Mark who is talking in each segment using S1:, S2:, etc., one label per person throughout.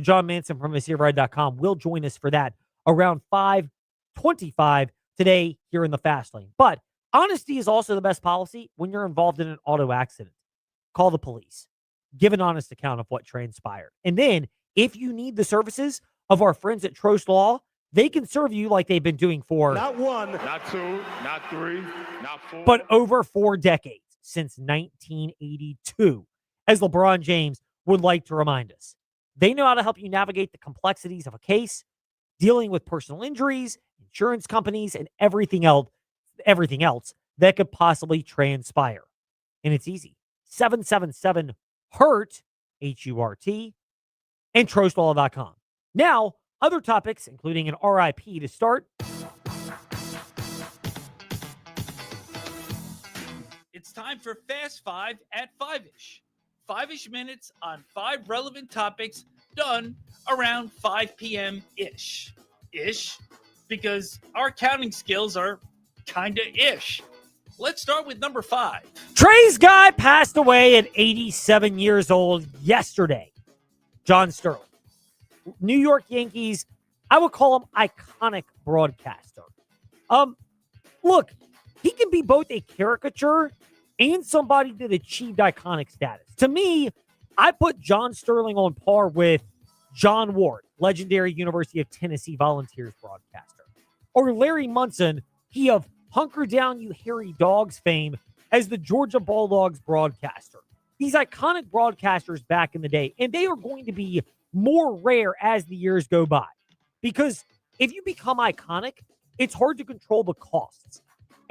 S1: John Manson from MySeaRide.com will join us for that around 5:25 today here in the Fast Lane. But honesty is also the best policy when you're involved in an auto accident. Call the police. Give an honest account of what transpired. And then, if you need the services of our friends at Trost Law, they can serve you like they've been doing for
S2: not one, not two, not three, not four,
S1: but over 4 decades, since 1982, as LeBron James would like to remind us. They know how to help you navigate the complexities of a case, dealing with personal injuries, insurance companies, and everything else that could possibly transpire. And it's easy. 777-HURT, HURT, and TrostLaw.com. Now, other topics, including an RIP to start.
S3: It's time for Fast Five at 5-ish. 5-ish minutes on 5 relevant topics done around 5 p.m.-ish. Ish, because our counting skills are kinda ish. Let's start with number 5.
S1: Trey's guy passed away at 87 years old yesterday. John Sterling. New York Yankees, I would call him iconic broadcaster. Look, he can be both a caricature and somebody that achieved iconic status. To me, I put John Sterling on par with John Ward, legendary University of Tennessee Volunteers broadcaster, or Larry Munson, he of Hunker Down You Hairy Dogs fame as the Georgia Bulldogs broadcaster. These iconic broadcasters back in the day, and they are going to be more rare as the years go by. Because if you become iconic, it's hard to control the costs.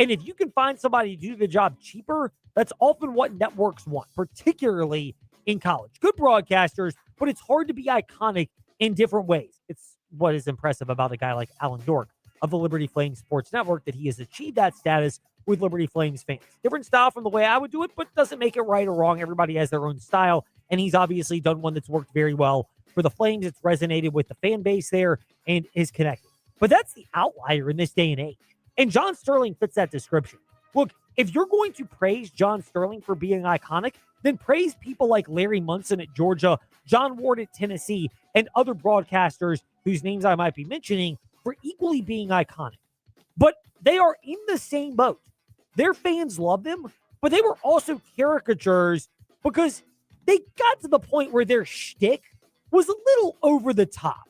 S1: And if you can find somebody to do the job cheaper, that's often what networks want, particularly in college. Good broadcasters, but it's hard to be iconic in different ways. It's what is impressive about a guy like Alan York of the Liberty Flames Sports Network, that he has achieved that status with Liberty Flames fans. Different style from the way I would do it, but doesn't make it right or wrong. Everybody has their own style, and he's obviously done one that's worked very well for the Flames. It's resonated with the fan base there and is connected. But that's the outlier in this day and age. And John Sterling fits that description. Look, if you're going to praise John Sterling for being iconic, then praise people like Larry Munson at Georgia, John Ward at Tennessee, and other broadcasters whose names I might be mentioning for equally being iconic. But they are in the same boat. Their fans love them, but they were also caricatures because they got to the point where their shtick was a little over the top.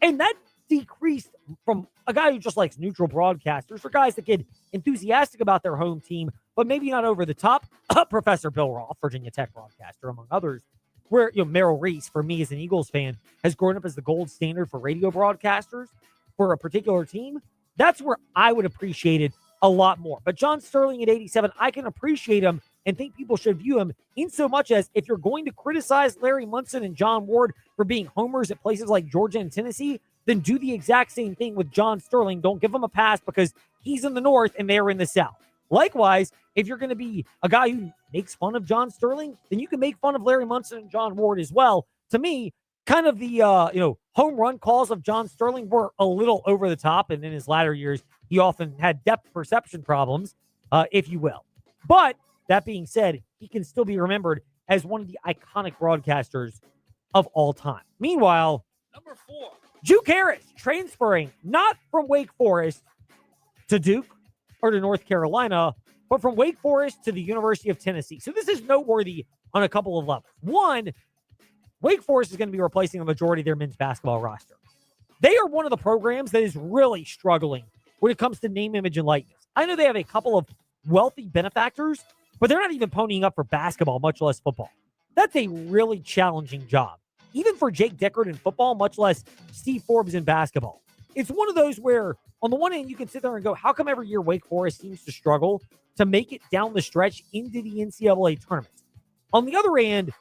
S1: And that decreased from a guy who just likes neutral broadcasters or guys that get enthusiastic about their home team, but maybe not over the top. Professor Bill Roth, Virginia Tech broadcaster, among others, where Merrill Reese, for me as an Eagles fan, has grown up as the gold standard for radio broadcasters for a particular team. That's where I would appreciate it a lot more. But John Sterling at 87, I can appreciate him and think people should view him in so much as if you're going to criticize Larry Munson and John Ward for being homers at places like Georgia and Tennessee, then do the exact same thing with John Sterling. Don't give him a pass because he's in the North and they're in the South. Likewise, if you're going to be a guy who makes fun of John Sterling, then you can make fun of Larry Munson and John Ward as well. To me, kind of the home run calls of John Sterling were a little over the top, and in his latter years, he often had depth perception problems, if you will. But that being said, he can still be remembered as one of the iconic broadcasters of all time. Meanwhile,
S3: number 4.
S1: Duke Harris transferring not from Wake Forest to Duke or to North Carolina, but from Wake Forest to the University of Tennessee. So this is noteworthy on a couple of levels. One, Wake Forest is going to be replacing a majority of their men's basketball roster. They are one of the programs that is really struggling when it comes to name, image, and likeness. I know they have a couple of wealthy benefactors, but they're not even ponying up for basketball, much less football. That's a really challenging job. Even for Jake Deckard in football, much less Steve Forbes in basketball. It's one of those where, on the one hand, you can sit there and go, how come every year Wake Forest seems to struggle to make it down the stretch into the NCAA tournament? On the other hand,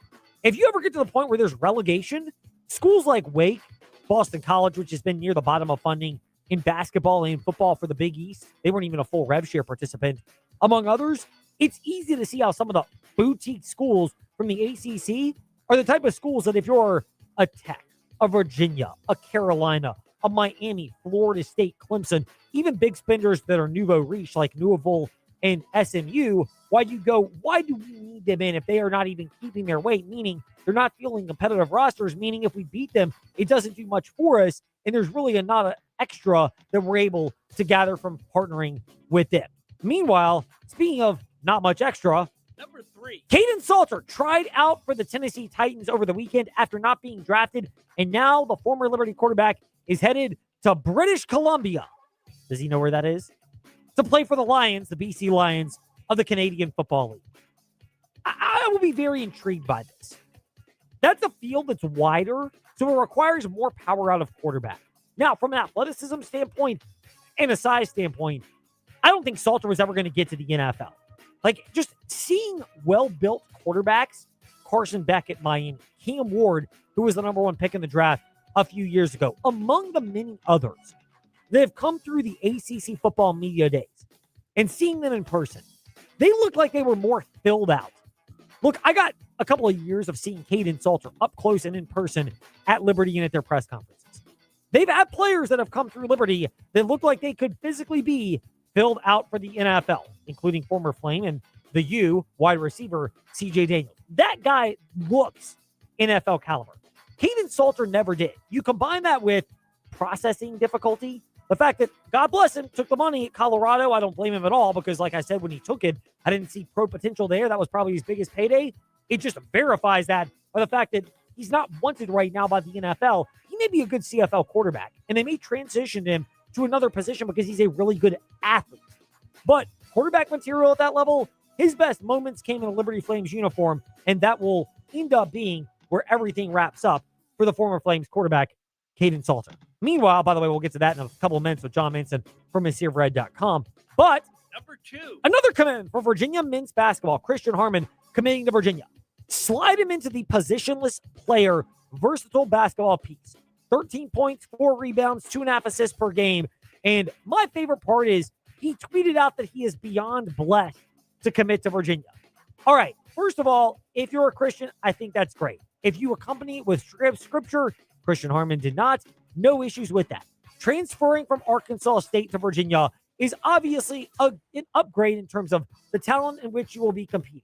S1: if you ever get to the point where there's relegation, schools like Wake, Boston College, which has been near the bottom of funding in basketball and football for the Big East, they weren't even a full rev share participant, among others, it's easy to see how some of the boutique schools from the ACC are the type of schools that if you're a Tech, a Virginia, a Carolina, a Miami, Florida State, Clemson, even big spenders that are nouveau riche like Louisville and SMU, why do we need feed them in if they are not even keeping their weight, meaning they're not fielding competitive rosters, meaning if we beat them, it doesn't do much for us. And there's really not an extra that we're able to gather from partnering with them. Meanwhile, speaking of not much extra,
S3: Number 3.
S1: Caden Salter tried out for the Tennessee Titans over the weekend after not being drafted, and now the former Liberty quarterback is headed to British Columbia. Does he know where that is? To play for the Lions, the BC Lions of the Canadian Football League. I will be very intrigued by this. That's a field that's wider, so it requires more power out of quarterback. Now, from an athleticism standpoint and a size standpoint, I don't think Salter was ever going to get to the NFL. Like, just seeing well-built quarterbacks, Carson Beck at Miami, Cam Ward, who was the number 1 pick in the draft a few years ago, among the many others that have come through the ACC football media days, and seeing them in person, they looked like they were more filled out. Look, I got a couple of years of seeing Caden Salter up close and in person at Liberty and at their press conferences. They've had players that have come through Liberty that look like they could physically be filled out for the NFL, including former Flame and the U wide receiver, CJ Daniels. That guy looks NFL caliber. Caden Salter never did. You combine that with processing difficulty, the fact that, God bless him, took the money at Colorado. I don't blame him at all because, like I said, when he took it, I didn't see pro potential there. That was probably his biggest payday. It just verifies that by the fact that he's not wanted right now by the NFL. He may be a good CFL quarterback, and they may transition him to another position because he's a really good athlete. But quarterback material at that level, his best moments came in a Liberty Flames uniform, and that will end up being where everything wraps up for the former Flames quarterback, Caden Salter. Meanwhile, by the way, we'll get to that in a couple of minutes with John Manson from MissierRed.com. But
S3: Number 2.
S1: another commitment for Virginia men's basketball, Christian Harmon committing to Virginia. Slide him into the positionless player, versatile basketball piece. 13 points, 4 rebounds, 2.5 assists per game. And my favorite part is he tweeted out that he is beyond blessed to commit to Virginia. All right, first of all, if you're a Christian, I think that's great. If you accompany it with scripture, Christian Harmon did not. No issues with that. Transferring from Arkansas State to Virginia is obviously an upgrade in terms of the talent in which you will be competing.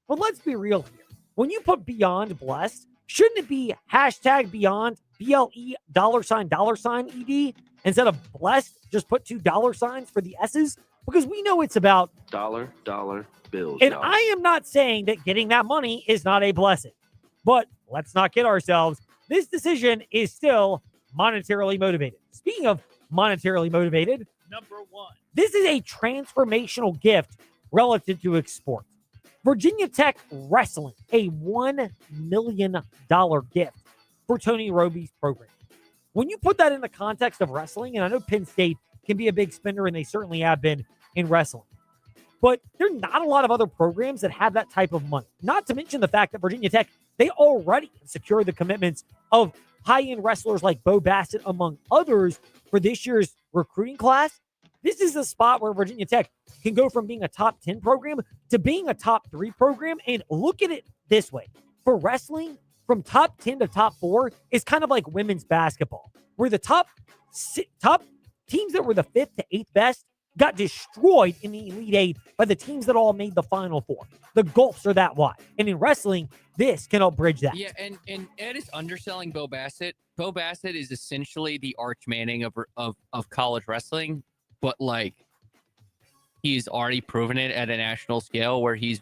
S1: But let's be real here. When you put beyond blessed, shouldn't it be hashtag beyond BLE $ED instead of blessed? Just put $2 for the S's because we know it's about
S4: dollar bills.
S1: And
S4: y'all.
S1: I am not saying that getting that money is not a blessing, but let's not kid ourselves. This decision is still monetarily motivated. Speaking of monetarily motivated,
S3: Number 1.
S1: this is a transformational gift relative to sport. Virginia Tech Wrestling, a $1 million gift for Tony Roby's program. When you put that in the context of wrestling, and I know Penn State can be a big spender, and they certainly have been in wrestling, but there are not a lot of other programs that have that type of money. Not to mention the fact that Virginia Tech, they already secured the commitments of high-end wrestlers like Bo Bassett, among others, for this year's recruiting class. This is a spot where Virginia Tech can go from being a top 10 program to being a top 3 program. And look at it this way. For wrestling, from top 10 to top 4 is kind of like women's basketball, where the top teams that were the 5th to 8th best got destroyed in the Elite 8 by the teams that all made the Final Four. The gulfs are that wide. And in wrestling, this can help bridge that.
S5: Yeah, and Ed is underselling Bo Bassett. Bo Bassett is essentially the Arch Manning of college wrestling, but like he's already proven it at a national scale where he's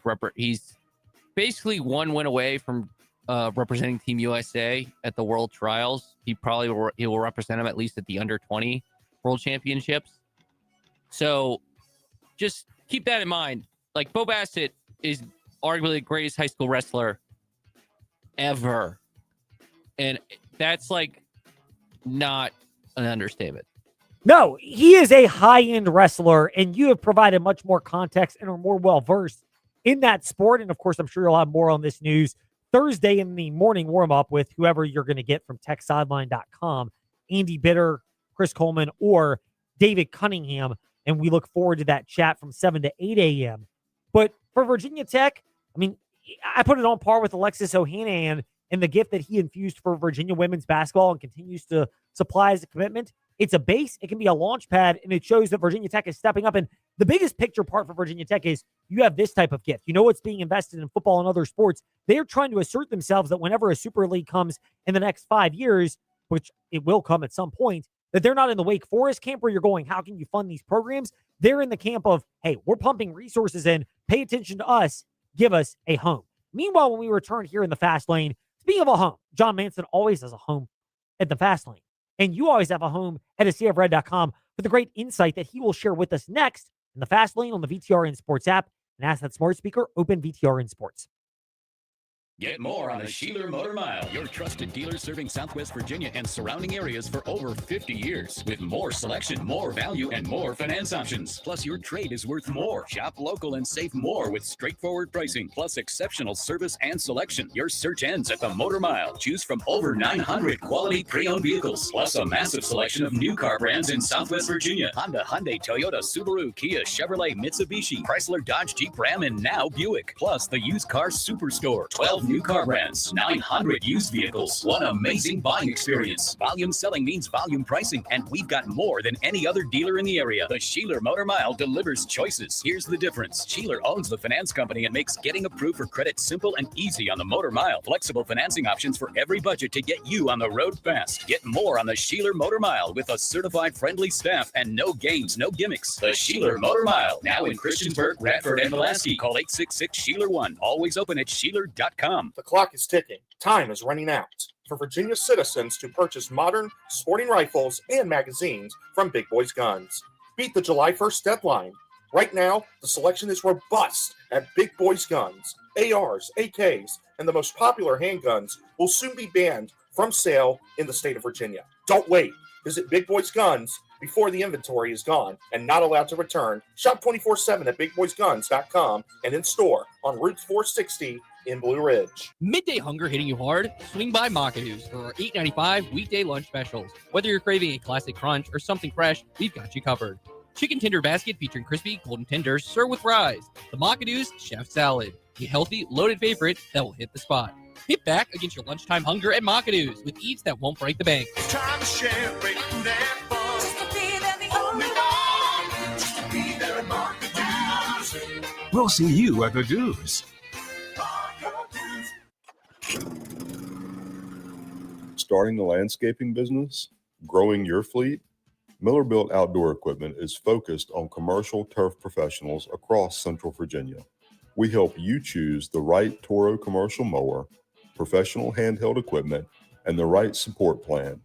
S5: basically one win away from representing Team USA at the World Trials. He will represent him at least at the under 20 World Championships. So just keep that in mind. Like Bo Bassett is arguably the greatest high school wrestler ever. And that's like not an understatement.
S1: No, he is a high-end wrestler, and you have provided much more context and are more well-versed in that sport. And, of course, I'm sure you'll have more on this news Thursday in the morning warm-up with whoever you're going to get from TechSideline.com, Andy Bitter, Chris Coleman, or David Cunningham. And we look forward to that chat from 7 to 8 a.m. But for Virginia Tech, I mean, I put it on par with Alexis Ohanian and the gift that he infused for Virginia women's basketball and continues to supply as a commitment. It's a base, it can be a launch pad, and it shows that Virginia Tech is stepping up. And the biggest picture part for Virginia Tech is you have this type of gift. You know what's being invested in football and other sports. They're trying to assert themselves that whenever a Super League comes in the next 5 years, which it will come at some point, that they're not in the Wake Forest camp where you're going, how can you fund these programs? They're in the camp of, hey, we're pumping resources in, pay attention to us, give us a home. Meanwhile, when we return here in the Fast Lane, speaking of a home, John Manson always has a home at the Fast Lane. And you always have a home at ACFRed.com for the great insight that he will share with us next in the Fast Lane on the VTRN Sports app. And ask that smart speaker, open VTRN Sports.
S6: Get more on the Sheeler Motor Mile, your trusted dealer serving Southwest Virginia and surrounding areas for over 50 years. With more selection, more value, and more finance options. Plus, your trade is worth more. Shop local and save more with straightforward pricing, plus exceptional service and selection. Your search ends at the Motor Mile. Choose from over 900 quality pre-owned vehicles, plus a massive selection of new car brands in Southwest Virginia. Honda, Hyundai, Toyota, Subaru, Kia, Chevrolet, Mitsubishi, Chrysler, Dodge, Jeep, Ram, and now Buick. Plus, the used car superstore. 12 new car brands, 900 used vehicles, one amazing buying experience. Volume selling means volume pricing, and we've got more than any other dealer in the area. The Sheeler Motor Mile delivers choices. Here's the difference. Sheeler owns the finance company and makes getting approved for credit simple and easy on the Motor Mile. Flexible financing options for every budget to get you on the road fast. Get more on the Sheeler Motor Mile with a certified friendly staff and no games, no gimmicks. The Sheeler Motor Mile, now in Christiansburg, Radford, and Pulaski. Call 866-SHEELER1. Always open at Sheeler.com.
S7: The clock is ticking. Time is running out for Virginia citizens to purchase modern sporting rifles and magazines from Big Boys Guns. Beat the July 1st deadline. Right now, the selection is robust at Big Boys Guns. ARs, AKs, and the most popular handguns will soon be banned from sale in the state of Virginia. Don't wait. Visit Big Boys Guns before the inventory is gone and not allowed to return. Shop 24/7 at BigBoysGuns.com and in store on Route 460 in Blue Ridge.
S8: Midday hunger hitting you hard? Swing by Makadoos for our $8.95 weekday lunch specials. Whether you're craving a classic crunch or something fresh, we've got you covered. Chicken tender basket featuring crispy golden tenders served with fries. The Makadoos Chef Salad, a healthy, loaded favorite that will hit the spot. Hit back against your lunchtime hunger at Makadoos with eats that won't break the bank.
S2: Time to share, break that fun.
S9: Just to be there, the only one.
S2: Just to be there at Market Dues.
S10: We'll see you at the dues.
S11: Starting a landscaping business, growing your fleet, Miller Built Outdoor Equipment is focused on commercial turf professionals across Central Virginia. We help you choose the right Toro commercial mower, professional handheld equipment, and the right support plan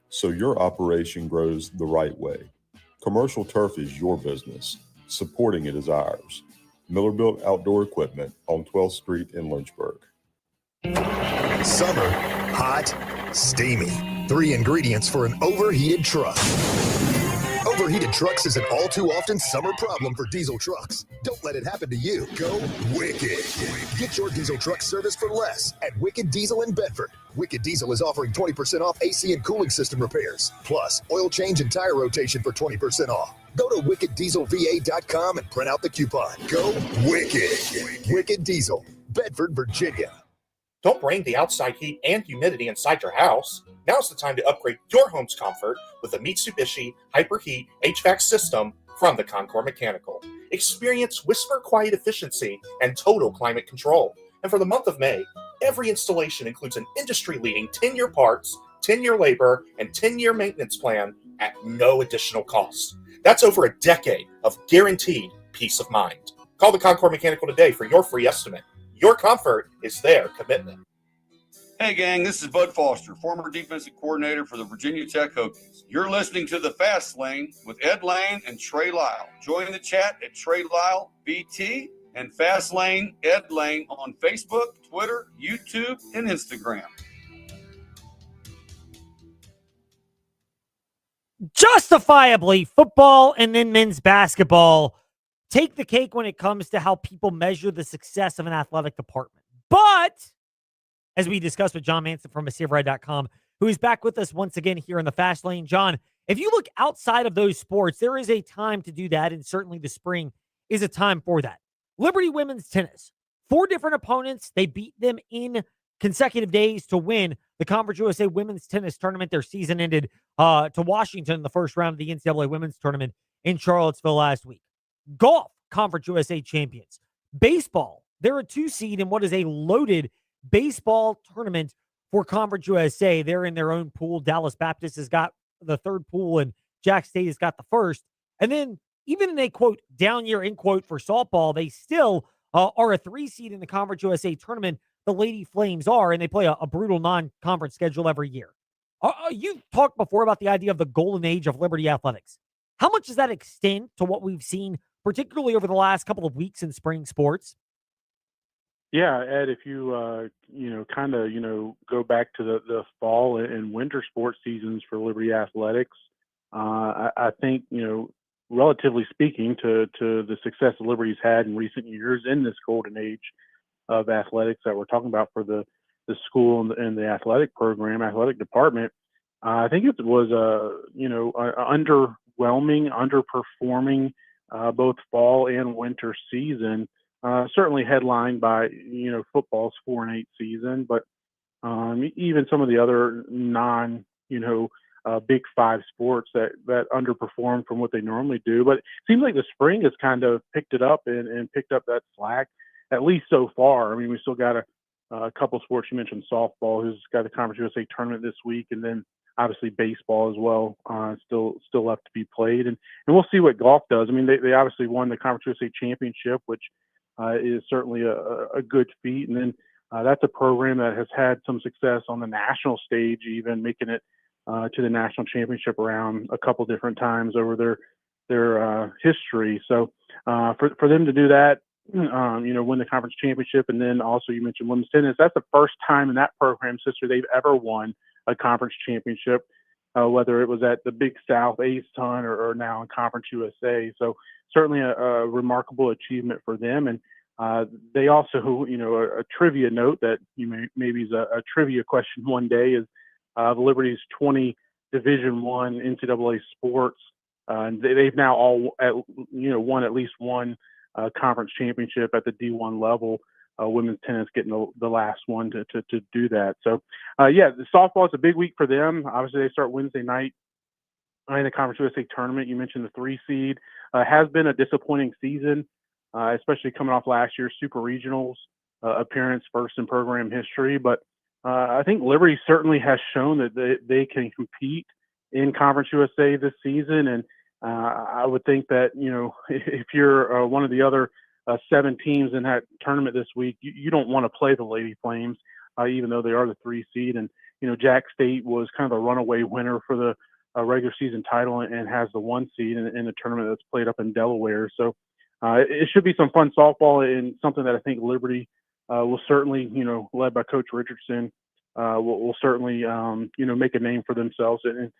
S11: so your operation grows the right way. Commercial turf is your business. Supporting it is ours. Miller Built Outdoor Equipment on 12th Street in Lynchburg.
S12: Summer, hot, steamy. 3 ingredients for an overheated truck. Overheated trucks is an all too often summer problem for diesel trucks. Don't let it happen to you. Go Wicked. Get your diesel truck service for less at Wicked Diesel in Bedford. Wicked Diesel is offering 20% off AC and cooling system repairs, plus oil change and tire rotation for 20% off. Go to wickeddieselva.com and print out the coupon. Go Wicked. Wicked Diesel, Bedford, Virginia.
S7: Don't bring the outside heat and humidity inside your house. Now's the time to upgrade your home's comfort with the Mitsubishi Hyperheat HVAC system from the Concord Mechanical. Experience whisper quiet efficiency and total climate control. And for the month of May, every installation includes an industry-leading 10-year parts, 10-year labor, and 10-year maintenance plan at no additional cost. That's over a decade of guaranteed peace of mind. Call the Concord Mechanical today for your free estimate. Your comfort is their commitment.
S13: Hey, gang, this is Bud Foster, former defensive coordinator for the Virginia Tech Hokies. You're listening to The Fast Lane with Ed Lane and Trey Lyle. Join the chat at Trey Lyle BT and Fast Lane Ed Lane on Facebook, Twitter, YouTube, and Instagram.
S1: Justifiably, football and then men's basketball take the cake when it comes to how people measure the success of an athletic department. But as we discussed with John Manson from ACFRed.com, who is back with us once again here in the Fast Lane. John, if you look outside of those sports, there is a time to do that, and certainly the spring is a time for that. Liberty Women's Tennis, 4 different opponents. They beat them in consecutive days to win the Conference USA Women's Tennis Tournament. Their season ended to Washington in the first round of the NCAA Women's Tournament in Charlottesville last week. Golf, Conference USA champions. Baseball, they're a 2 seed in what is a loaded baseball tournament for Conference USA. They're in their own pool. Dallas Baptist has got the 3rd pool, and Jack State has got the 1st. And then even in a, quote, down year, in quote, for softball, they still are a 3 seed in the Conference USA tournament. The Lady Flames are, and they play a brutal non-conference schedule every year. You've talked before about the idea of the golden age of Liberty Athletics. How much does that extend to what we've seen, particularly over the last couple of weeks in spring sports?
S14: Yeah, Ed, if you, go back to the fall and winter sports seasons for Liberty Athletics, I think, relatively speaking to the success that Liberty's had in recent years in this golden age of athletics that we're talking about for the school and the athletic program, athletic department, I think it was underwhelming, underperforming both fall and winter season. Certainly headlined by football's 4-8 season, but even some of the other non Big Five sports that underperform from what they normally do. But it seems like the spring has kind of picked it up and picked up that slack, at least so far. I mean, we still got a couple sports. You mentioned softball, who's got the Conference USA tournament this week, and then obviously baseball as well, still left to be played. And we'll see what golf does. I mean, they obviously won the Conference USA championship, which is certainly a good feat. And then that's a program that has had some success on the national stage, even making it to the national championship round a couple different times over their history. So for them to do that, win the conference championship, and then also you mentioned women's tennis, that's the first time in that program's history they've ever won a conference championship, whether it was at the Big South, Ace Ton, or now in Conference USA. So certainly a remarkable achievement for them. And they also, a trivia note that maybe is a trivia question one day is Liberty's 20 Division I NCAA sports. They've now all won at least one conference championship at the D1 level. Women's tennis getting the last one to do that. So, the softball is a big week for them. Obviously, they start Wednesday night in the Conference USA tournament. You mentioned the 3 seed. Has been a disappointing season, especially coming off last year's Super Regionals appearance, first in program history. But I think Liberty certainly has shown that they can compete in Conference USA this season. And I would think that, if you're one of the other 7 teams in that tournament this week, you don't want to play the Lady Flames, even though they are the 3 seed. And, Jack State was kind of a runaway winner for the regular season title and has the 1 seed in the tournament that's played up in Delaware. So it should be some fun softball, and something that I think Liberty will certainly, led by Coach Richardson, will certainly, make a name for themselves and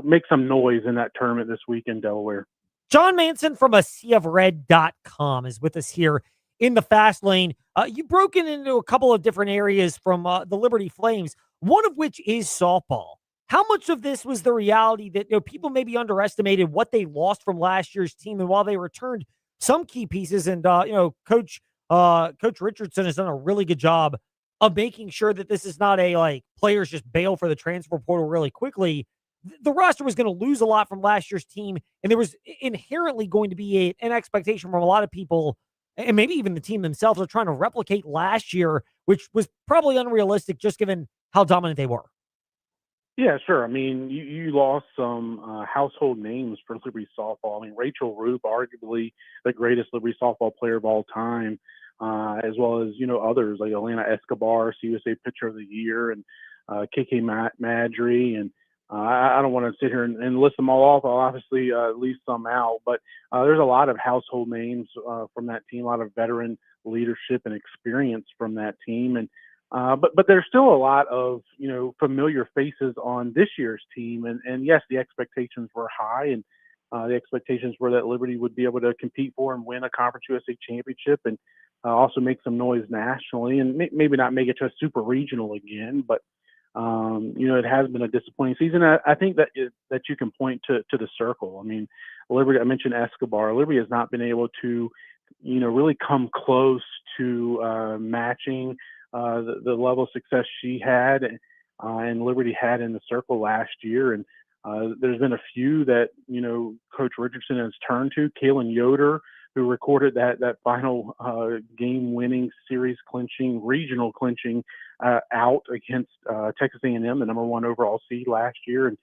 S14: make some noise in that tournament this week in Delaware.
S1: John Manson from ASeaofRed.com is with us here in the Fast Lane. You've broken into a couple of different areas from the Liberty Flames, one of which is softball. How much of this was the reality that people maybe underestimated what they lost from last year's team, and while they returned some key pieces, and Coach Richardson has done a really good job of making sure that this is not a players just bail for the transfer portal really quickly. The roster was going to lose a lot from last year's team, and there was inherently going to be an expectation from a lot of people, and maybe even the team themselves, are trying to replicate last year, which was probably unrealistic just given how dominant they were.
S14: Yeah, sure. I mean, you lost some household names for Liberty softball. I mean, Rachel Roop, arguably the greatest Liberty softball player of all time, as well as, others like Elena Escobar, CUSA Pitcher of the Year, and KK Madry. And I don't want to sit here and list them all off. I'll obviously leave some out. But there's a lot of household names from that team, a lot of veteran leadership and experience from that team. And but there's still a lot of, familiar faces on this year's team. And yes, the expectations were high, and the expectations were that Liberty would be able to compete for and win a Conference USA championship, and also make some noise nationally, and maybe not make it to a super regional again. But, it has been a disappointing season. I think that you can point to the circle. I mean, Liberty, I mentioned Escobar. Liberty has not been able to, really come close to matching the level of success she had and Liberty had in the circle last year. And there's been a few that, Coach Richardson has turned to. Kalen Yoder, who recorded that final game-winning, series-clinching, regional clinching out against Texas A&M, the number 1 overall seed last year. And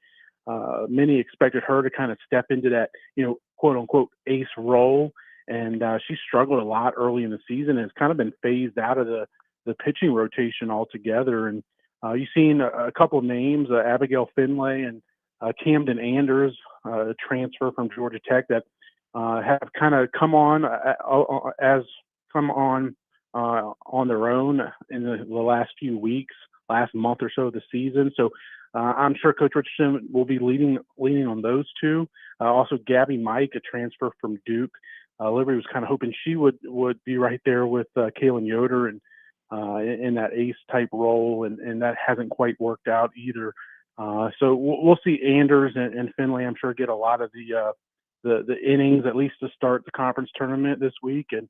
S14: many expected her to kind of step into that, quote-unquote ace role. And she struggled a lot early in the season and has kind of been phased out of the pitching rotation altogether. And you've seen a couple of names, Abigail Finlay and Camden Anders, transfer from Georgia Tech, that have kind of come on on their own in the last few weeks, last month or so of the season. So I'm sure Coach Richardson will be leaning on those two. Also, Gabby Mike, a transfer from Duke. Liberty was kind of hoping she would be right there with Kalen Yoder and in that ace type role, and that hasn't quite worked out either. So we'll see Anders and Finlay, I'm sure, get a lot of the innings, at least to start the conference tournament this week, and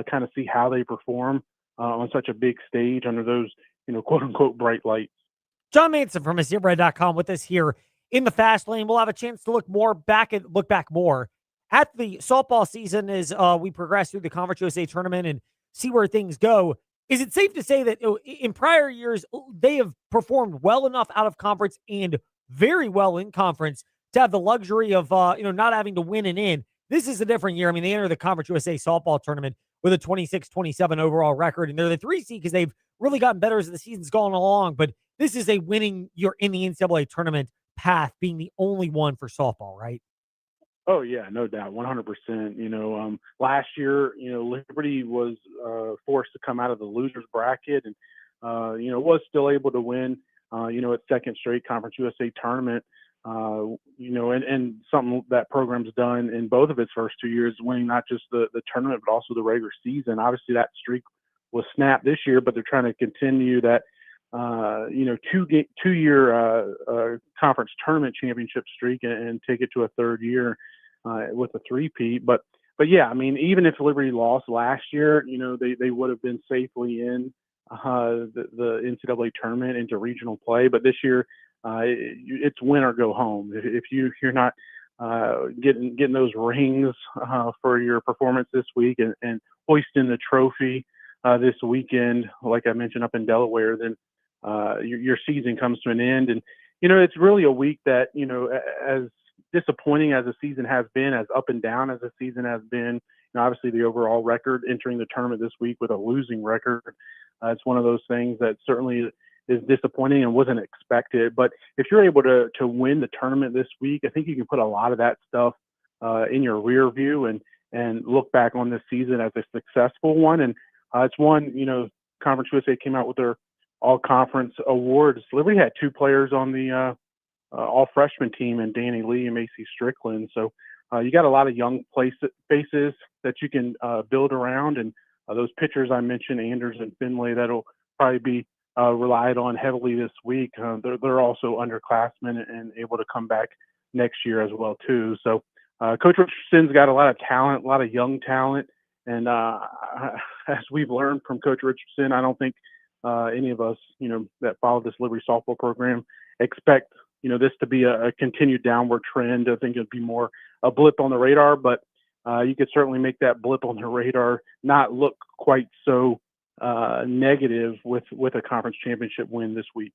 S14: kind of see how they perform on such a big stage under those, quote unquote bright lights.
S1: John Manson from MississippiBread.com with us here in the Fast Lane. We'll have a chance to look back more at the softball season as we progress through the Conference USA tournament and see where things go. Is it safe to say that in prior years, they have performed well enough out of conference and very well in conference to have the luxury of, not having to win and in? This is a different year. I mean, they enter the Conference USA softball tournament with a 26-27 overall record, and they're the 3 seed because they've really gotten better as the season's gone along. But this is a winning year in the NCAA tournament path, being the only one for softball, right?
S14: Oh yeah, no doubt, 100%. Last year, Liberty was forced to come out of the losers bracket, and was still able to win, its second straight Conference USA tournament. And something that program's done in both of its first 2 years, winning not just the tournament but also the regular season. Obviously, that streak was snapped this year, but they're trying to continue that, 2-year conference tournament championship streak and take it to a third year with a three-peat. But yeah, I mean, even if Liberty lost last year, they would have been safely in the NCAA tournament into regional play. But this year, it's win or go home. If you're not getting those rings for your performance this week and hoisting the trophy this weekend, like I mentioned up in Delaware, then your season comes to an end. And it's really a week that, as disappointing as the season has been, as up and down as the season has been, obviously the overall record entering the tournament this week with a losing record, it's one of those things that certainly is disappointing and wasn't expected. But if you're able to win the tournament this week, I think you can put a lot of that stuff in your rear view and look back on this season as a successful one. And it's one, Conference USA came out with their all-conference awards. Liberty had 2 players on the all-freshman team, and Danny Lee and Macy Strickland. So you got a lot of young faces that you can build around. And those pitchers I mentioned, Anders and Finlay, that'll probably be relied on heavily this week. They're also underclassmen and able to come back next year as well too. So Coach Richardson's got a lot of talent, a lot of young talent. And as we've learned from Coach Richardson, I don't think any of us, that follow this Liberty softball program expect, this to be a continued downward trend. I think it'd be more a blip on the radar, but you could certainly make that blip on the radar not look quite so negative with a conference championship win this week.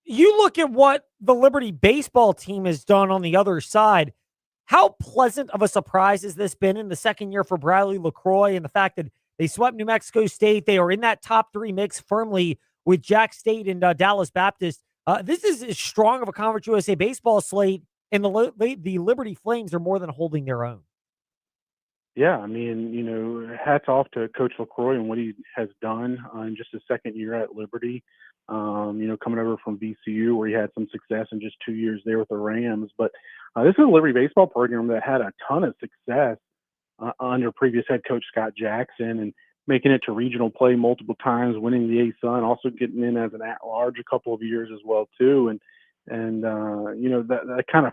S1: You look at what the Liberty baseball team has done on the other side. How pleasant of a surprise has this been in the second year for Bradley LaCroix, and the fact that they swept New Mexico State? They are in that top 3 mix firmly with Jack State and Dallas Baptist. This is as strong of a Conference USA baseball slate, and the Liberty Flames are more than holding their own.
S14: Yeah, I mean, hats off to Coach LaCroix and what he has done in just his second year at Liberty. Coming over from VCU, where he had some success in just 2 years there with the Rams. But this is a Liberty baseball program that had a ton of success under previous head coach Scott Jackson, and making it to regional play multiple times, winning the A-Sun, also getting in as an at-large a couple of years as well too. And that kind of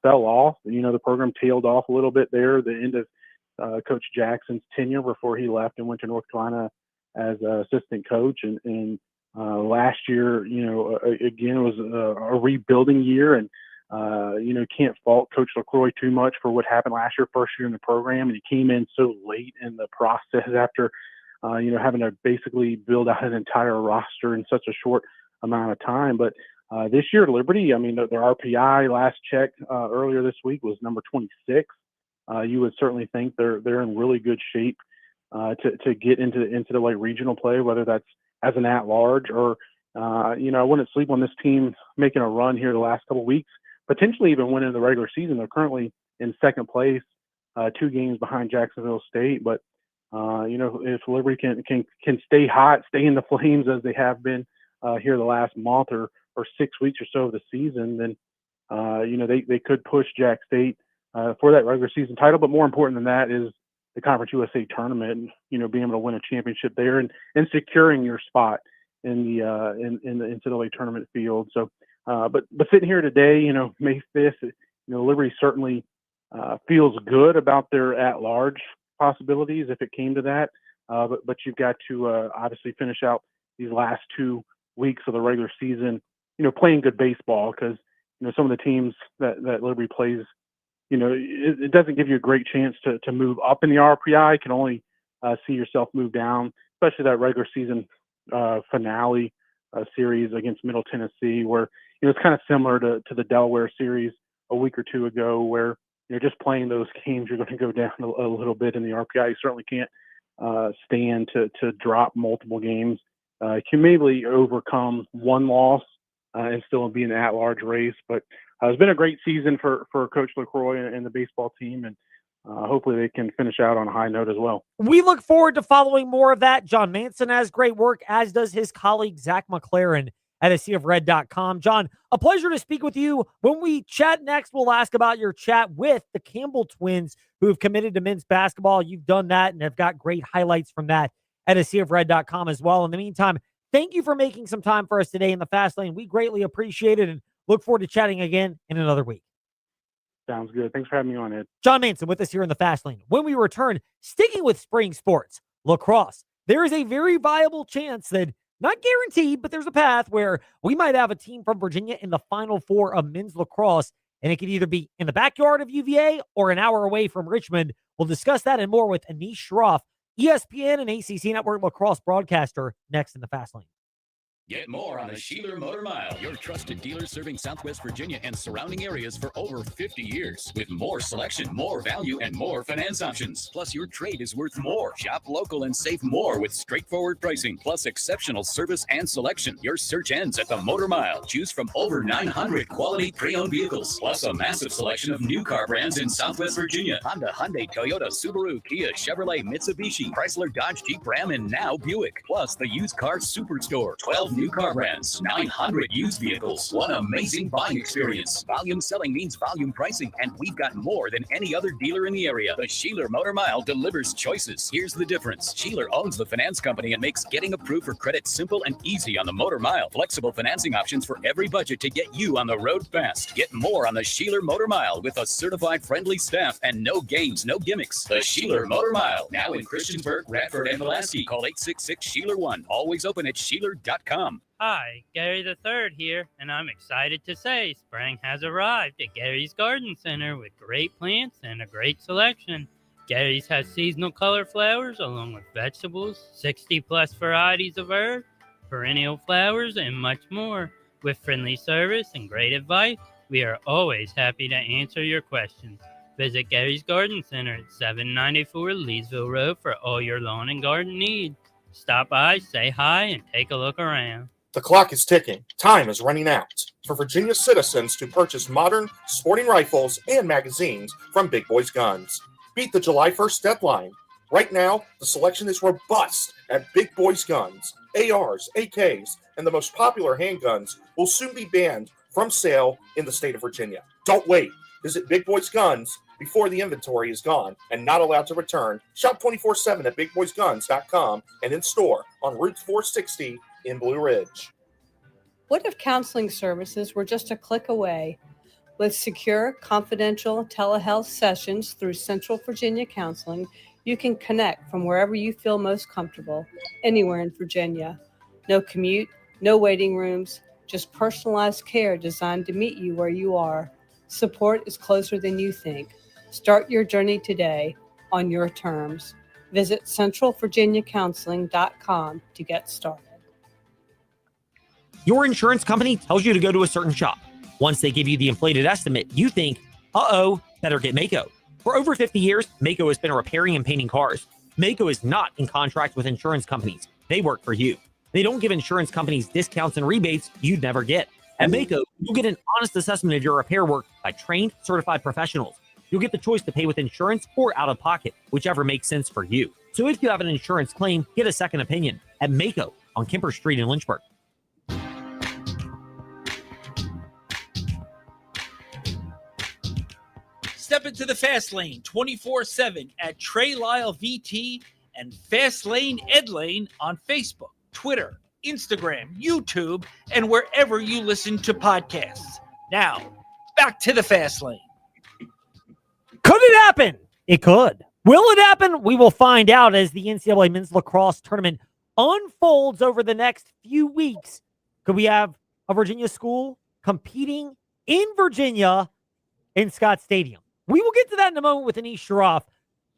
S14: fell off. The program tailed off a little bit there, the end of Coach Jackson's tenure before he left and went to North Carolina as assistant coach. And last year, again, it was a rebuilding year, and can't fault Coach LaCroix too much for what happened last year, first year in the program, and he came in so late in the process after, having to basically build out an entire roster in such a short amount of time. But this year, Liberty, I mean, their RPI last check earlier this week was number 26. You would certainly think they're in really good shape to get into the like regional play, whether that's as an at-large or, I wouldn't sleep on this team making a run here the last couple of weeks, potentially even winning the regular season. They're currently in second place, 2 games behind Jacksonville State. But, if Liberty can stay hot, stay in the flames as they have been here the last month or 6 weeks or so of the season, then, they could push Jack State for that regular season title. But more important than that is the Conference USA tournament, and, being able to win a championship there and securing your spot in the NCAA tournament field. So, but sitting here today, May 5th, Liberty certainly feels good about their at-large possibilities if it came to that. But you've got to obviously finish out these last 2 weeks of the regular season, playing good baseball, because, some of the teams that Liberty plays, it doesn't give you a great chance to move up in the RPI. You can only see yourself move down, especially that regular season finale series against Middle Tennessee, where it's kind of similar to the Delaware series a week or 2 ago, where just playing those games, you're going to go down a little bit in the RPI. You certainly can't stand to drop multiple games. You can maybe overcome one loss and still be in an at-large race. But it's been a great season for Coach LaCroix and the baseball team, and hopefully they can finish out on a high note as well.
S1: We look forward to following more of that. John Manson has great work, as does his colleague Zach McLaren at aseaofred.com. John, a pleasure to speak with you. When we chat next, we'll ask about your chat with the Campbell twins, who have committed to men's basketball. You've done that and have got great highlights from that at aseaofred.com as well. In the meantime, thank you for making some time for us today in the Fast Lane. We greatly appreciate it and look forward to chatting again in another week.
S14: Sounds good. Thanks for having me on, Ed.
S1: John Manson with us here in the Fast Lane. When we return, sticking with spring sports, lacrosse, there is a very viable chance that, not guaranteed, but there's a path where we might have a team from Virginia in the Final Four of men's lacrosse, and it could either be in the backyard of UVA or an hour away from Richmond. We'll discuss that and more with Anish Shroff, ESPN and ACC Network lacrosse broadcaster, next in the Fast Lane.
S6: Get more on the Sheeler Motor Mile, your trusted dealer serving Southwest Virginia and surrounding areas for over 50 years. With more selection, more value, and more finance options. Plus, your trade is worth more. Shop local and save more with straightforward pricing, plus exceptional service and selection. Your search ends at the Motor Mile. Choose from over 900 quality pre-owned vehicles, plus a massive selection of new car brands in Southwest Virginia. Honda, Hyundai, Toyota, Subaru, Kia, Chevrolet, Mitsubishi, Chrysler, Dodge, Jeep, Ram, and now Buick. Plus, the used car superstore. 12 new car brands, 900 used vehicles. One amazing buying experience. Volume selling means volume pricing, and we've got more than any other dealer in the area. The Sheeler Motor Mile delivers choices. Here's the difference. Sheeler owns the finance company and makes getting approved for credit simple and easy on the Motor Mile. Flexible financing options for every budget to get you on the road fast. Get more on the Sheeler Motor Mile with a certified friendly staff and no games, no gimmicks. The Sheeler Motor Mile, now in Christiansburg, Radford, and Pulaski. Call 866-SHEELER1. Always open at Sheeler.com.
S15: Hi, Gary the Third here, and I'm excited to say spring has arrived at Gary's Garden Center with great plants and a great selection. Gary's has seasonal color flowers along with vegetables, 60-plus varieties of herbs, perennial flowers, and much more. With friendly service and great advice, we are always happy to answer your questions. Visit Gary's Garden Center at 794 Leesville Road for all your lawn and garden needs. Stop by, say hi, and take a look around.
S7: The clock is ticking. Time is running out for Virginia citizens to purchase modern sporting rifles and magazines from Big Boys Guns. Beat the July 1st deadline. Right now, the selection is robust at Big Boys Guns. ARs, AKs, and the most popular handguns will soon be banned from sale in the state of Virginia. Don't wait. Visit Big Boys Guns before the inventory is gone and not allowed to return. Shop 24/7 at BigBoysGuns.com and in store on Route 460 in Blue Ridge.
S16: What if counseling services were just a click away? With secure, confidential telehealth sessions through Central Virginia Counseling, You can connect from wherever you feel most comfortable, anywhere in Virginia. No commute, no waiting rooms, just personalized care designed to meet you where you are. Support is closer than you think. Start your journey today on your terms. Visit centralvirginiacounseling.com to get started.
S1: Your insurance company tells you to go to a certain shop. Once they give you the inflated estimate, you think, uh-oh, better get Mako. For over 50 years, Mako has been repairing and painting cars. Mako is not in contract with insurance companies. They work for you. They don't give insurance companies discounts and rebates you'd never get. At Mako, you'll get an honest assessment of your repair work by trained, certified professionals. You'll get the choice to pay with insurance or out of pocket, whichever makes sense for you. So if you have an insurance claim, get a second opinion at Mako on Kemper Street in Lynchburg.
S3: Step into the fast lane 24/7 at Trey Lyle VT and Fast Lane Ed Lane on Facebook, Twitter, Instagram, YouTube, and wherever you listen to podcasts. Now, back to the fast lane.
S1: Could it happen? It could. Will it happen? We will find out as the NCAA men's lacrosse tournament unfolds over the next few weeks. Could we have a Virginia school competing in Virginia in Scott Stadium? We will get to that in a moment with Anish Shroff,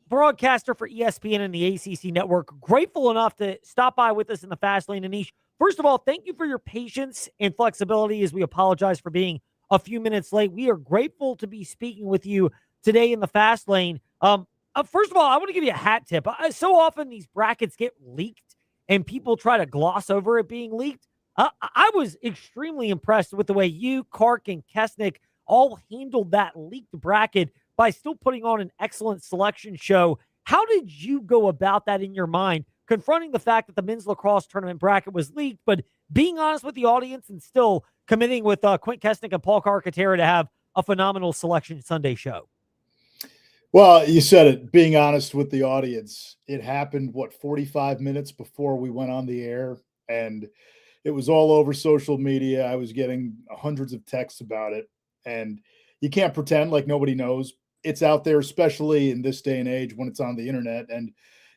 S1: broadcaster for ESPN and the ACC Network. Grateful enough to stop by with us in the Fast Lane. Anish, first of all, thank you for your patience and flexibility as we apologize for being a few minutes late. We are grateful to be speaking with you today in the Fast Lane. First of all, I want to give you a hat tip. So often these brackets get leaked and people try to gloss over it being leaked. I was extremely impressed with the way you, Kark, and Kesnick all handled that leaked bracket by still putting on an excellent selection show. How did you go about that in your mind, confronting the fact that the men's lacrosse tournament bracket was leaked, but being honest with the audience and still committing with Quint Kesnick and Paul Carcaterra to have a phenomenal selection Sunday show?
S17: Well, you said it, being honest with the audience. It happened, 45 minutes before we went on the air, and it was all over social media. I was getting hundreds of texts about it, and you can't pretend like nobody knows. It's out there, especially in this day and age when it's on the internet. And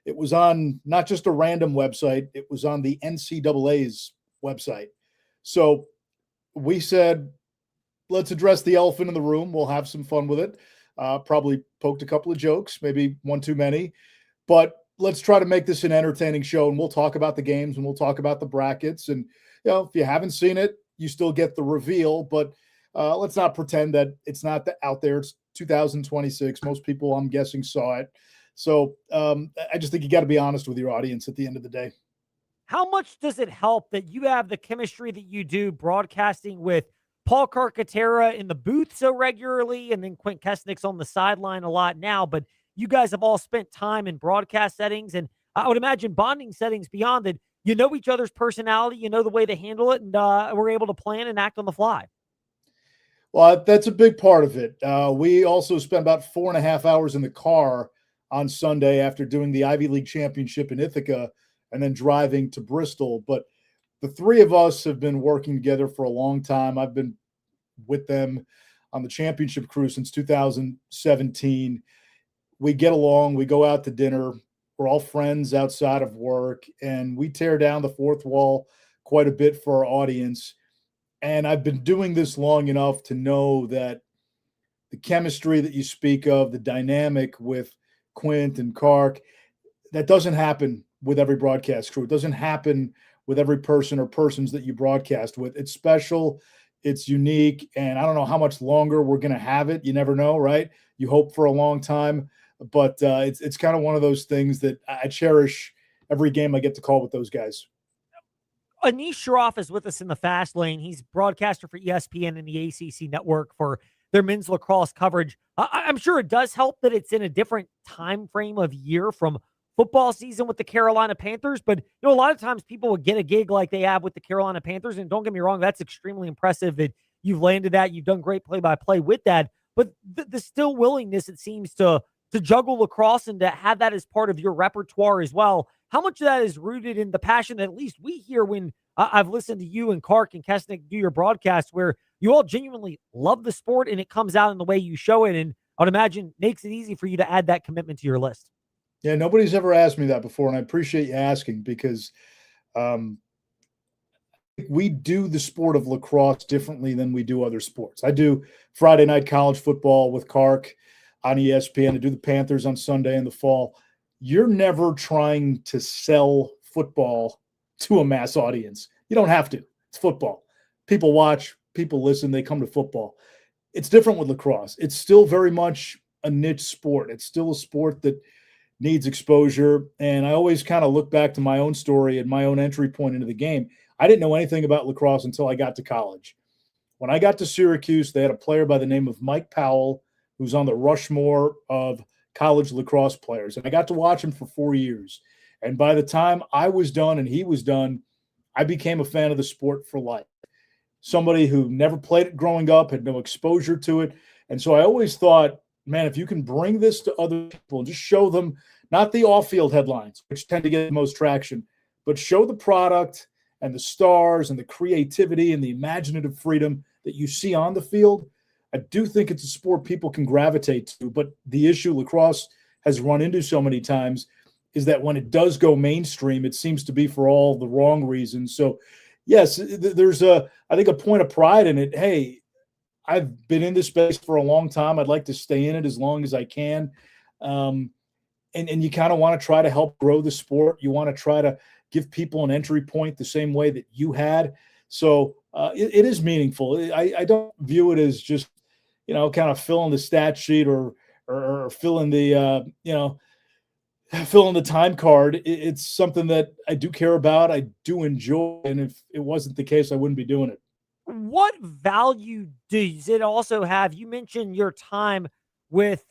S17: it was on not just a random website, it was on the NCAA's website. So we said, let's address the elephant in the room. We'll have some fun with it. Probably poked a couple of jokes, maybe one too many, but let's try to make this an entertaining show, and we'll talk about the games and we'll talk about the brackets. And, if you haven't seen it, you still get the reveal, but let's not pretend that it's not out there. It's 2026. Most people, I'm guessing, saw it. So I just think you got to be honest with your audience at the end of the day.
S1: How much does it help that you have the chemistry that you do broadcasting with Paul Carcaterra in the booth so regularly, and then Quint Kesnick's on the sideline a lot now, but you guys have all spent time in broadcast settings, and I would imagine bonding settings beyond that. You know each other's personality, you know the way to handle it, and we're able to plan and act on the fly.
S17: Well, that's a big part of it. We also spent about 4.5 hours in the car on Sunday after doing the Ivy League Championship in Ithaca and then driving to Bristol. But the three of us have been working together for a long time. I've been with them on the championship crew since 2017. We get along. We go out to dinner. We're all friends outside of work, and we tear down the fourth wall quite a bit for our audience. And I've been doing this long enough to know that the chemistry that you speak of, the dynamic with Quint and Kark, that doesn't happen with every broadcast crew. It doesn't happen with every person or persons that you broadcast with. It's special. It's unique. And I don't know how much longer we're going to have it. You never know, right? You hope for a long time. But it's kind of one of those things that I cherish every game I get to call with those guys.
S1: Anish Shroff is with us in the Fast Lane. He's broadcaster for ESPN and the ACC Network for their men's lacrosse coverage. I'm sure it does help that it's in a different time frame of year from football season with the Carolina Panthers. But a lot of times people would get a gig like they have with the Carolina Panthers. And don't get me wrong, that's extremely impressive that you've landed that. You've done great play-by-play with that. But the still willingness, it seems, to juggle lacrosse and to have that as part of your repertoire as well. How much of that is rooted in the passion that at least we hear when I've listened to you and Kark and Kesnick do your broadcast, where you all genuinely love the sport and it comes out in the way you show it, and I would imagine makes it easy for you to add that commitment to your list?
S17: Yeah, nobody's ever asked me that before, and I appreciate you asking because we do the sport of lacrosse differently than we do other sports. I do Friday night college football with Kark on ESPN. I do the Panthers on Sunday in the fall. You're never trying to sell football to a mass audience. You don't have to. It's football. People watch, people listen, they come to football. It's different with lacrosse. It's still very much a niche sport. It's still a sport that needs exposure. And I always kind of look back to my own story and my own entry point into the game. I didn't know anything about lacrosse until I got to college. When I got to Syracuse, they had a player by the name of Mike Powell, who's on the Rushmore of college lacrosse players. And I got to watch him for 4 years. And by the time I was done and he was done, I became a fan of the sport for life. Somebody who never played it growing up, had no exposure to it. And so I always thought, man, if you can bring this to other people and just show them not the off-field headlines, which tend to get the most traction, but show the product and the stars and the creativity and the imaginative freedom that you see on the field, I do think it's a sport people can gravitate to. But the issue lacrosse has run into so many times is that when it does go mainstream, it seems to be for all the wrong reasons. So, yes, there's I think a point of pride in it. Hey, I've been in this space for a long time. I'd like to stay in it as long as I can. And you kind of want to try to help grow the sport. You want to try to give people an entry point the same way that you had. So it is meaningful. I don't view it as just, kind of filling the stat sheet or filling the, filling the time card. It's something that I do care about. I do enjoy. And if it wasn't the case, I wouldn't be doing it.
S1: What value does it also have? You mentioned your time with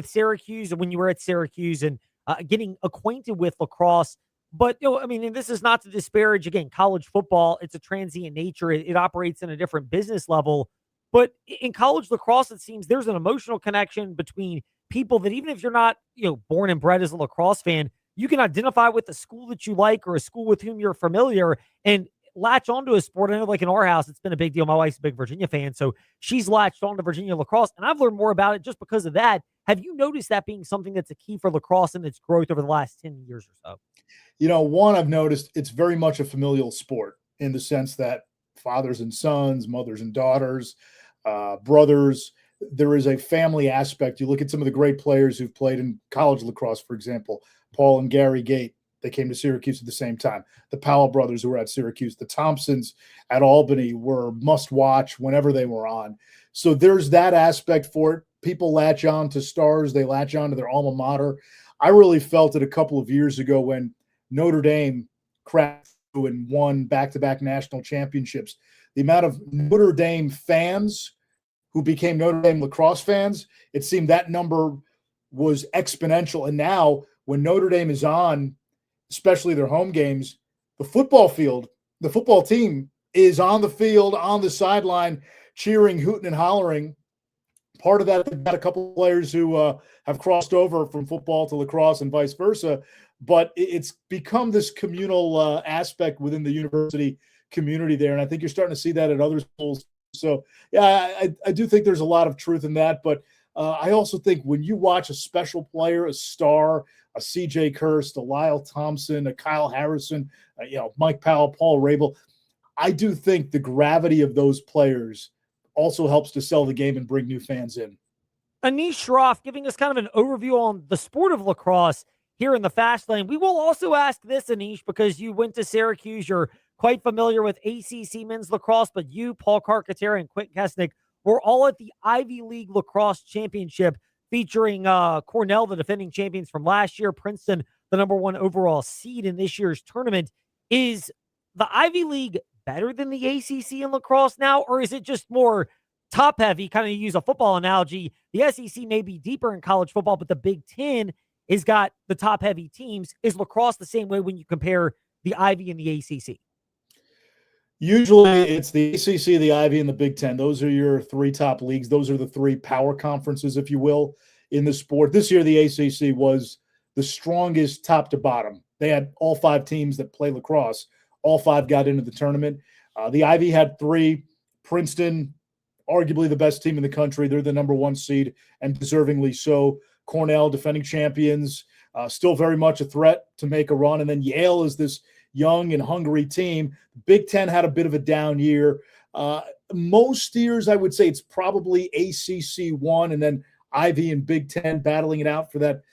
S1: Syracuse and when you were at Syracuse and getting acquainted with lacrosse. But, and this is not to disparage, again, college football. It's a transient nature. It operates in a different business level. But in college lacrosse, it seems there's an emotional connection between people that even if you're not, born and bred as a lacrosse fan, you can identify with a school that you like or a school with whom you're familiar and latch onto a sport. I know, like in our house, it's been a big deal. My wife's a big Virginia fan, so she's latched on to Virginia lacrosse, and I've learned more about it just because of that. Have you noticed that being something that's a key for lacrosse and its growth over the last 10 years or so?
S17: One, I've noticed it's very much a familial sport in the sense that fathers and sons, mothers and daughters, brothers, there is a family aspect. You look at some of the great players who've played in college lacrosse, for example, Paul and Gary Gate. They came to Syracuse at the same time. The Powell brothers who were at Syracuse, the Thompsons at Albany were must watch whenever they were on. So there's that aspect for it. People latch on to stars. They latch on to their alma mater. I really felt it a couple of years ago when Notre Dame cracked through and won back-to-back national championships. The amount of Notre Dame fans who became Notre Dame lacrosse fans, it seemed that number was exponential. And now when Notre Dame is on, especially their home games, the football team is on the field, on the sideline, cheering, hooting, and hollering. Part of that, they've got a couple of players who have crossed over from football to lacrosse and vice versa. But it's become this communal aspect within the university community there. And I think you're starting to see that at other schools. So, yeah, I do think there's a lot of truth in that. But I also think when you watch a special player, a star, a CJ Kirst, a Lyle Thompson, a Kyle Harrison, Mike Powell, Paul Rabel, I do think the gravity of those players also helps to sell the game and bring new fans in.
S1: Anish Shroff giving us kind of an overview on the sport of lacrosse here in the Fast Lane. We will also ask this, Anish, because you went to Syracuse. You're quite familiar with ACC men's lacrosse, but you, Paul Carcaterra, and Quint Kesnick were all at the Ivy League Lacrosse Championship featuring Cornell, the defending champions from last year, Princeton, the #1 overall seed in this year's tournament. Is the Ivy League better than the ACC in lacrosse now, or is it just more top-heavy, kind of use a football analogy? The SEC may be deeper in college football, but the Big Ten has got the top-heavy teams. Is lacrosse the same way when you compare the Ivy and the ACC?
S17: Usually it's the ACC, the Ivy, and the Big Ten. Those are your three top leagues. Those are the three power conferences, if you will, in the sport. This year, the ACC was the strongest top to bottom. They had all 5 teams that play lacrosse. All 5 got into the tournament. The Ivy had 3. Princeton, arguably the best team in the country. They're the #1 seed, and deservingly so. Cornell, defending champions. still very much a threat to make a run. And then Yale is this young and hungry team. Big Ten had a bit of a down year. Most years, I would say it's probably ACC 1 and then Ivy and Big Ten battling it out for that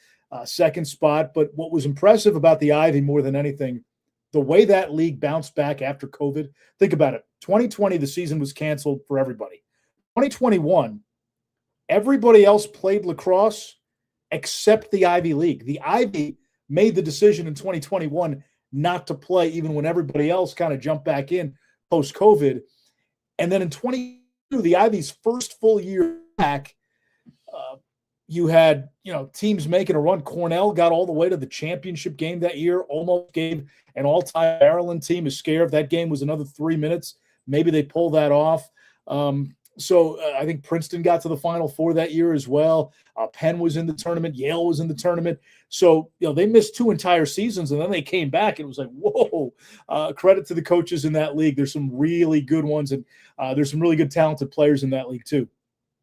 S17: second spot. But what was impressive about the Ivy more than anything, the way that league bounced back after COVID. Think about it. 2020, the season was canceled for everybody. 2021, everybody else played lacrosse except the Ivy League. The Ivy made the decision in 2021 not to play, even when everybody else kind of jumped back in post-COVID. And then in 2022, the Ivy's first full year back, you had, teams making a run. Cornell got all the way to the championship game that year, almost gave an all-time Maryland team a scare. If that game was another 3 minutes, maybe they pull that off. So I think Princeton got to the Final Four that year as well. Penn was in the tournament. Yale was in the tournament. So, they missed 2 entire seasons, and then they came back. It was like, whoa, credit to the coaches in that league. There's some really good ones, and there's some really good talented players in that league too.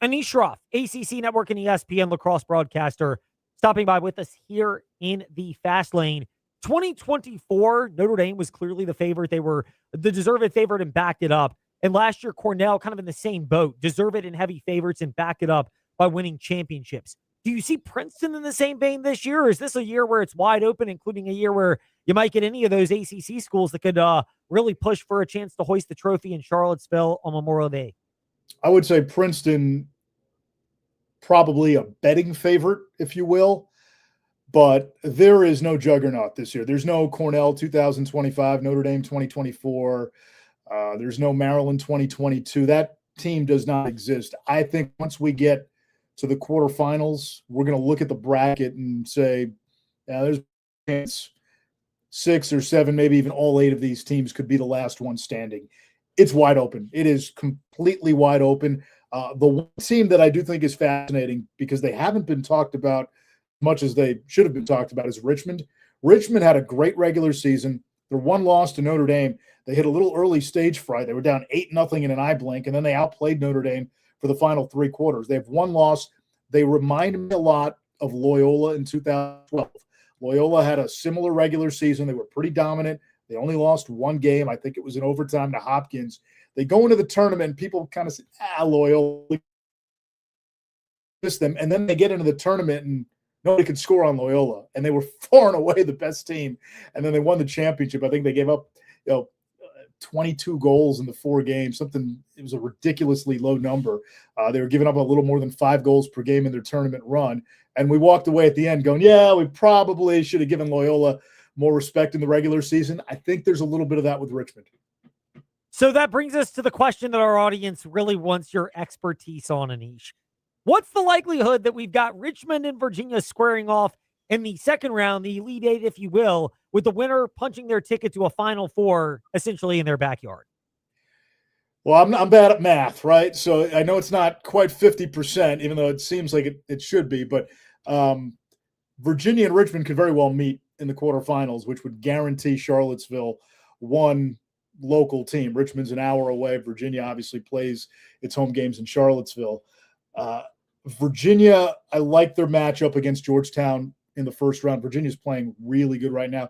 S1: Anish Shroff, ACC Network and ESPN lacrosse broadcaster, stopping by with us here in the Fast Lane. 2024, Notre Dame was clearly the favorite. They were the deserved favorite and backed it up. And last year, Cornell kind of in the same boat, deserved and heavy favorites and back it up by winning championships. Do you see Princeton in the same vein this year, or is this a year where it's wide open, including a year where you might get any of those ACC schools that could really push for a chance to hoist the trophy in Charlottesville on Memorial Day?
S17: I would say Princeton probably a betting favorite, if you will, but there is no juggernaut this year. There's no Cornell 2025, Notre Dame 2024. There's no Maryland 2022. That team does not exist. I think once we get to the quarterfinals, we're going to look at the bracket and say, there's a chance 6 or 7, maybe even all 8 of these teams could be the last one standing. It's wide open. It is completely wide open. The one team that I do think is fascinating because they haven't been talked about much as they should have been talked about is Richmond. Richmond had a great regular season. Their one loss to Notre Dame, they hit a little early stage fright. They were down 8-0 in an eye blink, and then they outplayed Notre Dame for the final 3 quarters. They have one loss. They remind me a lot of Loyola in 2012. Loyola had a similar regular season. They were pretty dominant. They only lost 1 game. I think it was in overtime to Hopkins. They go into the tournament, and people kind of say, Loyola miss them. And then they get into the tournament, and nobody could score on Loyola. And they were far and away the best team. And then they won the championship. I think they gave up 22 goals in the 4 games, something. It was a ridiculously low number. They were giving up a little more than 5 goals per game in their tournament run. And we walked away at the end going, we probably should have given Loyola more respect in the regular season. I think there's a little bit of that with Richmond.
S1: So that brings us to the question that our audience really wants your expertise on, Anish. What's the likelihood that we've got Richmond and Virginia squaring off in the second round, the Elite Eight, if you will, with the winner punching their ticket to a Final Four, essentially in their backyard?
S17: Well, I'm bad at math, right? So I know it's not quite 50%, even though it seems like it should be. But Virginia and Richmond could very well meet in the quarterfinals, which would guarantee Charlottesville one local team. Richmond's an hour away. Virginia obviously plays its home games in Charlottesville. Virginia, I like their matchup against Georgetown in the first round. Virginia's playing really good right now.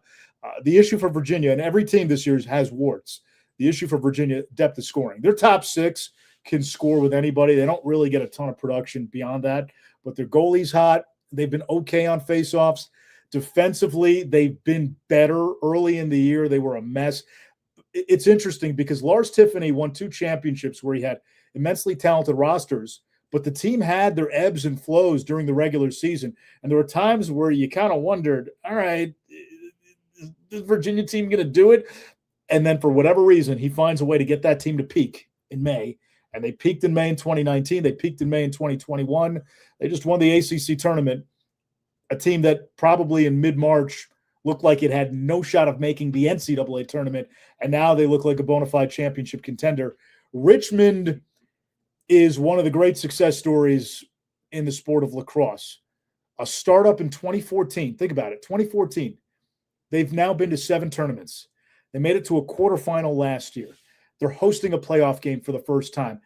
S17: The issue for Virginia, and every team this year has warts, the issue for Virginia, depth of scoring. Their top 6 can score with anybody. They don't really get a ton of production beyond that, but their goalie's hot. They've been okay on faceoffs. Defensively, they've been better. Early in the year, they were a mess. It's interesting because Lars Tiffany won 2 championships where he had immensely talented rosters, but the team had their ebbs and flows during the regular season. And there were times where you kind of wondered, all right, is the Virginia team going to do it? And then for whatever reason, he finds a way to get that team to peak in May. And they peaked in May in 2019. They peaked in May in 2021. They just won the ACC tournament, a team that probably in mid-March looked like it had no shot of making the NCAA tournament, and now they look like a bona fide championship contender. Richmond is one of the great success stories in the sport of lacrosse. A startup in 2014. Think about it, 2014. They've now been to 7 tournaments. They made it to a quarterfinal last year. They're hosting a playoff game for the first time.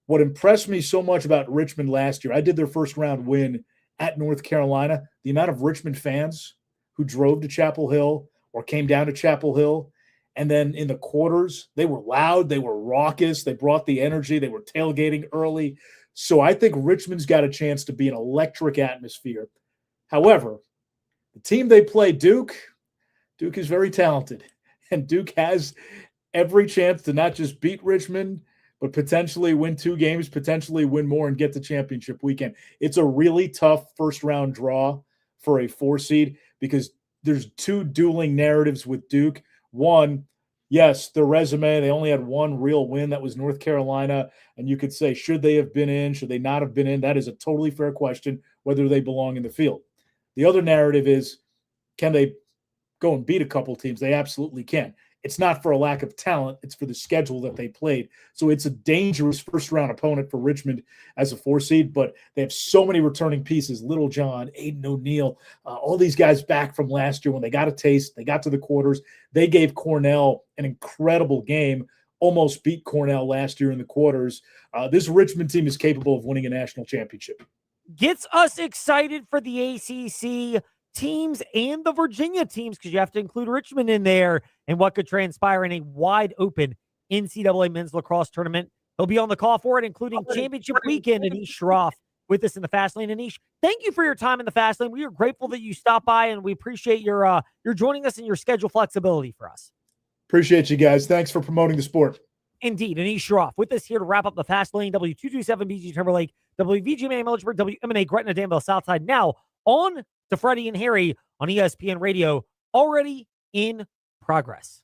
S17: What impressed me so much about Richmond last year, I did their first round win at North Carolina. The amount of Richmond fans who drove to Chapel Hill or came down to Chapel Hill. And then in the quarters, they were loud, they were raucous, they brought the energy, they were tailgating early. So I think Richmond's got a chance to be an electric atmosphere. However, the team they play, Duke is very talented. And Duke has every chance to not just beat Richmond, but potentially win 2 games, potentially win more and get to championship weekend. It's a really tough first-round draw for a 4 seed because there's 2 dueling narratives with Duke. One, yes, their resume, they only had 1 real win. That was North Carolina. And you could say, should they have been in? Should they not have been in? That is a totally fair question, whether they belong in the field. The other narrative is, can they go and beat a couple teams? They absolutely can. It's not for a lack of talent. It's for the schedule that they played. So it's a dangerous first-round opponent for Richmond as a 4 seed, but they have so many returning pieces, Little John, Aiden O'Neal, all these guys back from last year when they got a taste, they got to the quarters. They gave Cornell an incredible game, almost beat Cornell last year in the quarters. This Richmond team is capable of winning a national championship.
S1: Gets us excited for the ACC teams and the Virginia teams because you have to include Richmond in there and what could transpire in a wide open NCAA men's lacrosse tournament. He'll be on the call for it, including championship weekend. Anish Shroff with us in the Fast Lane. Anish, thank you for your time in the Fast Lane. We are grateful that you stopped by, and we appreciate your joining us and your schedule flexibility for us.
S17: Appreciate you guys. Thanks for promoting the sport.
S1: Indeed. Anish Shroff with us here to wrap up the Fast Lane. W227BG Timberlake, WVGMA Millersburg, WMNA Gretna Danville Southside. Now on to Freddie and Harry on ESPN Radio, already in progress.